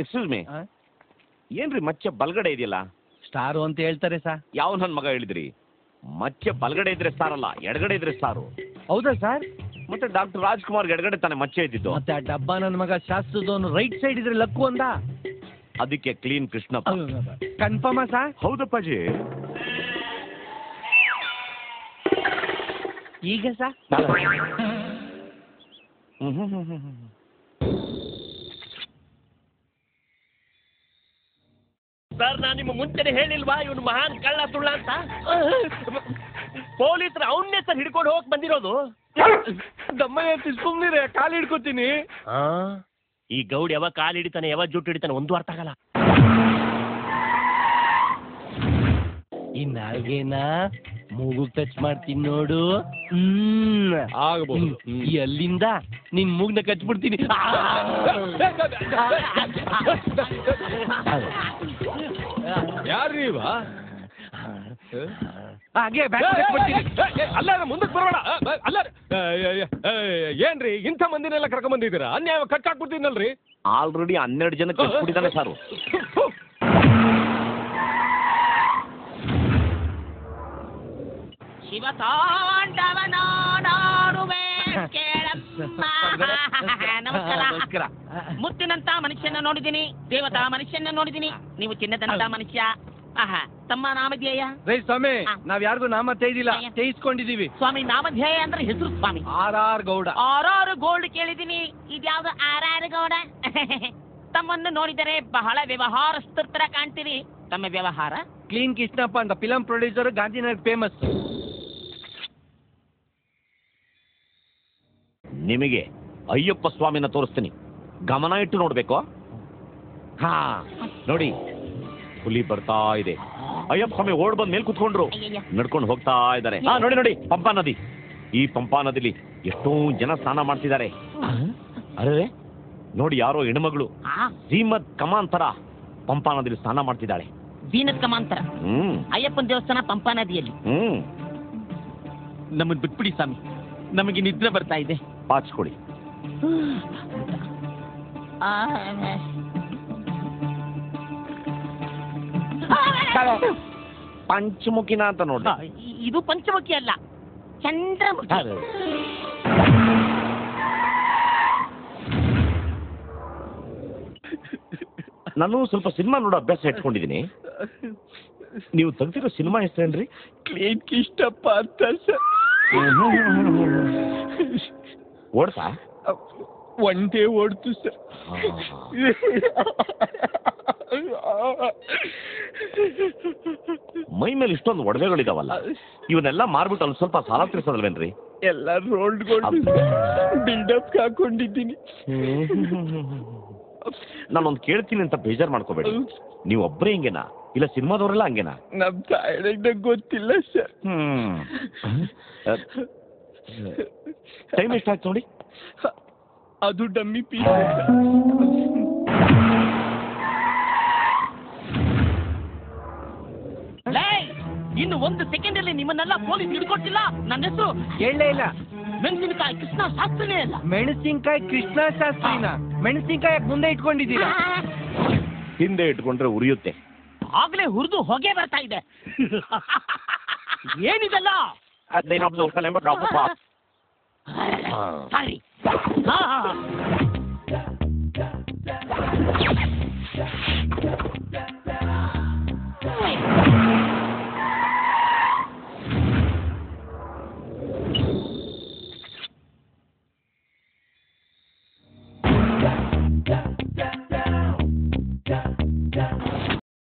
Excuse me, ಏನ್ರಿ ಮಚ್ಚೆ ಬಲ್ಗಡೆ ಇದೆಯಲ್ಲ? ಸ್ಟಾರು ಅಂತ ಹೇಳ್ತಾರೆ ಸರ್. ಯಾವ ನನ್ನ ಮಗ ಹೇಳಿದ್ರಿ? ಮಚ್ಚೆ ಬಲ್ಗಡೆ ಇದ್ರೆ ಸ್ಟಾರ್ ಅಲ್ಲ, ಎಡಗಡೆ ಇದ್ರೆ ಸ್ಟಾರು. ಹೌದಾ ಸರ್? ಮತ್ತೆ ಡಾಕ್ಟರ್ ರಾಜ್ಕುಮಾರ್ ಎಡಗಡೆ ತಾನೆ ಮಚ್ಚೆ ಇದ್ದಿದ್ದು. ಮತ್ತೆ ಆ ಡಬ್ಬ ನನ್ನ ಮಗ ಶಾಸ್ತ್ರದವನು ರೈಟ್ ಸೈಡ್ ಇದ್ರೆ ಲಕ್ಕು ಅಂದ. ಅದಕ್ಕೆ ಕ್ಲೀನ್ ಕೃಷ್ಣಪ್ಪ. ಕನ್ಫರ್ಮಾ ಸರ್? ಹೌದಪ್ಪಾಜಿ. ಈಗ ಸರ್ ಸರ್, ನಾನು ನಿಮ್ಮ ಮುಂಚೆನೆ ಹೇಳಿಲ್ವಾ ಇವನು ಮಹಾನ್ ಕಳ್ಳ ಸುಳ್ಳ ಅಂತ? ಪೊಲೀಸರು ಅವನ್ನೇ ಸರ್ ಹಿಡ್ಕೊಂಡು ಹೋಗಕ್ ಬಂದಿರೋದು. ದಮ್ಮನೆ ಸುಮ್ಮನಿರೆ, ಕಾಲು ಹಿಡ್ಕೊತೀನಿ. ಈ ಗೌಡ್ ಯಾವಾಗ ಕಾಲು ಹಿಡಿತಾನೆ, ಯಾವಾಗ ಜುಟ್ಟು ಹಿಡಿತಾನೆ, ಒಂದು ಅರ್ಥ ಆಗಲ್ಲ. ಈ ನಾಲ್ಗೆನ ಮೂಗು ಟಚ್ ಮಾಡ್ತೀನಿ ನೋಡು. ಆಗಬಹುದು. ಈ ಅಲ್ಲಿಂದ ನಿನ್ ಮೂಗ್ನ ಕಚ್ಬಿಡ್ತೀನಿ. ಯಾರೀವ? ಹಾಗೆ ಅಲ್ಲ, ಮುಂದಕ್ಕೆ ಬರೋಣ. ಅಲ್ಲ, ಏನ್ರಿ ಇಂಥ ಮಂದಿನೆಲ್ಲ ಕರ್ಕೊಂಡ್ ಬಂದಿದ್ದೀರಾ? ಅನ್ಯಾಯ ಕಟ್ಟಾಕ್ಬಿಡ್ತೀನಲ್ರಿ. ಆಲ್ರೆಡಿ 12 ಜನ ಕಟ್ಬಿಟ್ಟಿದ್ದಾನೆ ಸಾರು. ನಮಸ್ಕಾರ. ಮುತ್ತಿನಂತ ಮನುಷ್ಯನ ನೋಡಿದೀನಿ, ದೇವತಾ ಮನುಷ್ಯನ ನೋಡಿದೀನಿ, ನೀವು ಚಿನ್ನದಂತ ಮನುಷ್ಯ. ತಮ್ಮ ನಾಮಧೇಯ? ರೈ ಸ್ವಾಮಿ, ನಾವ್ ಯಾರಿಗೂ ನಾಮ ತೈದಿಲ್ಲ, ತೇಯಿಸ್ಕೊಂಡಿದೀವಿ. ಸ್ವಾಮಿ, ನಾಮಧೇಯ ಅಂದ್ರೆ ಹೆಸರು ಸ್ವಾಮಿ. ಆರ್ ಗೌಡ. ಆರ್ ಗೋಲ್ಡ್ ಕೇಳಿದೀನಿ. ಇದ್ಯಾವ್ದು ಆರ್ ಗೌಡ? ತಮ್ಮನ್ನು ನೋಡಿದರೆ ಬಹಳ ವ್ಯವಹಾರಸ್ಥರ ತರ ಕಾಣ್ತೀರಿ. ತಮ್ಮ ವ್ಯವಹಾರ? ಕ್ಲೀನ್ ಕೃಷ್ಣಪ್ಪ ಅಂತ ಫಿಲಂ ಪ್ರೊಡ್ಯೂಸರ್, ಗಾಂಧಿನಗರ್ ಫೇಮಸ್. ನಿಮಗೆ ಅಯ್ಯಪ್ಪ ಸ್ವಾಮಿನ ತೋರಿಸ್ತೀನಿ, ಗಮನ ಇಟ್ಟು ನೋಡ್ಬೇಕು. ಹಾ ನೋಡಿ, ಹುಲಿ ಬರ್ತಾ ಇದೆ. ಅಯ್ಯಪ್ಪ ಸ್ವಾಮಿ ಓಡ್ ಬಂದ್ ಮೇಲ್ ಕುತ್ಕೊಂಡ್ರು, ನಡ್ಕೊಂಡು ಹೋಗ್ತಾ ಇದ್ದಾರೆ. ನೋಡಿ ನೋಡಿ, ಪಂಪಾ ನದಿ. ಈ ಪಂಪಾ ನದಿಲಿ ಎಷ್ಟೋ ಜನ ಸ್ನಾನ ಮಾಡ್ತಿದ್ದಾರೆ. ಅರೆ ನೋಡಿ, ಯಾರೋ ಹೆಣ್ಮಗಳು ಶ್ರೀಮದ್ ಕಮಾನ್ ತರ ಪಂಪಾ ನದಿಲಿ ಸ್ನಾನ ಮಾಡ್ತಿದ್ದಾಳೆ. ಜೀನತ್ ಕಮಾಂತರ. ಅಯ್ಯಪ್ಪನ ದೇವಸ್ಥಾನ ಪಂಪಾ ನದಿಯಲ್ಲಿ. ನಮ್ಮನ್ ಬಿಟ್ಬಿಡಿ ಸ್ವಾಮಿ, ನಮಗೆ ನಿದ್ರೆ ಬರ್ತಾ ಇದೆ. ಪಾಚ್ಕೊಡಿ. ಪಂಚಮುಖಿನ ಅಂತ ನೋಡಿ. ಇದು ಪಂಚಮುಖಿ ಅಲ್ಲ, ಚಂದ್ರಮುಖಿ. ನಾನು ಸ್ವಲ್ಪ ಸಿನಿಮಾ ನೋಡೋ ಅಭ್ಯಾಸ ಇಟ್ಕೊಂಡಿದ್ದೀನಿ. ನೀವು ತೆಗ್ದಿರೋ ಸಿನಿಮಾ ಹೆಸರೇನ್ರಿ? ಕ್ಲೀನ್ ಕೃಷ್ಣಪ್ಪ ಅಂತ ಸರ್. ಓಡ್ತಾ ಒಂದೇ ಓಡ್ತು ಸರ್. ಮೈ ಮೇಲೆ ಇಷ್ಟೊಂದು ಒಡವೆಗಳಿದಾವಲ್ಲ, ಇವನ್ನೆಲ್ಲ ಮಾರ್ಬಿಟ್ಟು ಅಲ್ಲಿ ಸ್ವಲ್ಪ ಸಾಲ ತೀರ್ಸೋದಲ್ವೇನ್ರಿ? ಎಲ್ಲ ರೋಲ್ಡ್ ಬಿಲ್ಡಪ್ ಹಾಕೊಂಡಿದ್ದೀನಿ. ನಾನೊಂದು ಕೇಳ್ತೀನಿ ಅಂತ ಬೇಜಾರು ಮಾಡ್ಕೋಬೇಡಿ. ನೀವು ಒಬ್ಬರೇ ಹಿಂಗೇನಾ, ಇಲ್ಲ ಸಿನಿಮಾದವರೆಲ್ಲ ಹಂಗೇನಾ? ನಮ್ ತಾಯಿಗೆ ಗೊತ್ತಿಲ್ಲ ಸರ್. ಟೈಮ್ ಎಷ್ಟಾಯ್ತು ನೋಡಿ? ಅದು ಡಮ್ಮಿ ಪೀಸ್. ಇನ್ನು 1 ಸೆಕೆಂಡ್ ಅಲ್ಲಿ ನಿಮ್ಮನ್ನೆಲ್ಲ ಪೊಲೀಸ್ ಹಿಡ್ಕೊಟ್ಟಿಲ್ಲ. ನನ್ನ ಹೆಸರು ಹೇಳಲೇ ಇಲ್ಲ. ಮೆಣಸಿನಕಾಯಿ ಕೃಷ್ಣ ಶಾಸ್ತ್ರಿನೇ ಅಲ್ಲ. ಮೆಣಸಿನಕಾಯಿ ಕೃಷ್ಣ ಶಾಸ್ತ್ರಿನ? ಮೆಣಸಿನಕಾಯಿ ಮುಂದೆ ಇಟ್ಕೊಂಡಿದ್ದೀರಾ? ಹಿಂದೆ ಇಟ್ಕೊಂಡ್ರೆ ಉರಿಯುತ್ತೆ. ಆಗ್ಲೇ ಹುರಿದು ಹೊಗೆ ಬರ್ತಾ ಇದೆ. ಏನಿದೆಲ್ಲ? ಸಾರಿ.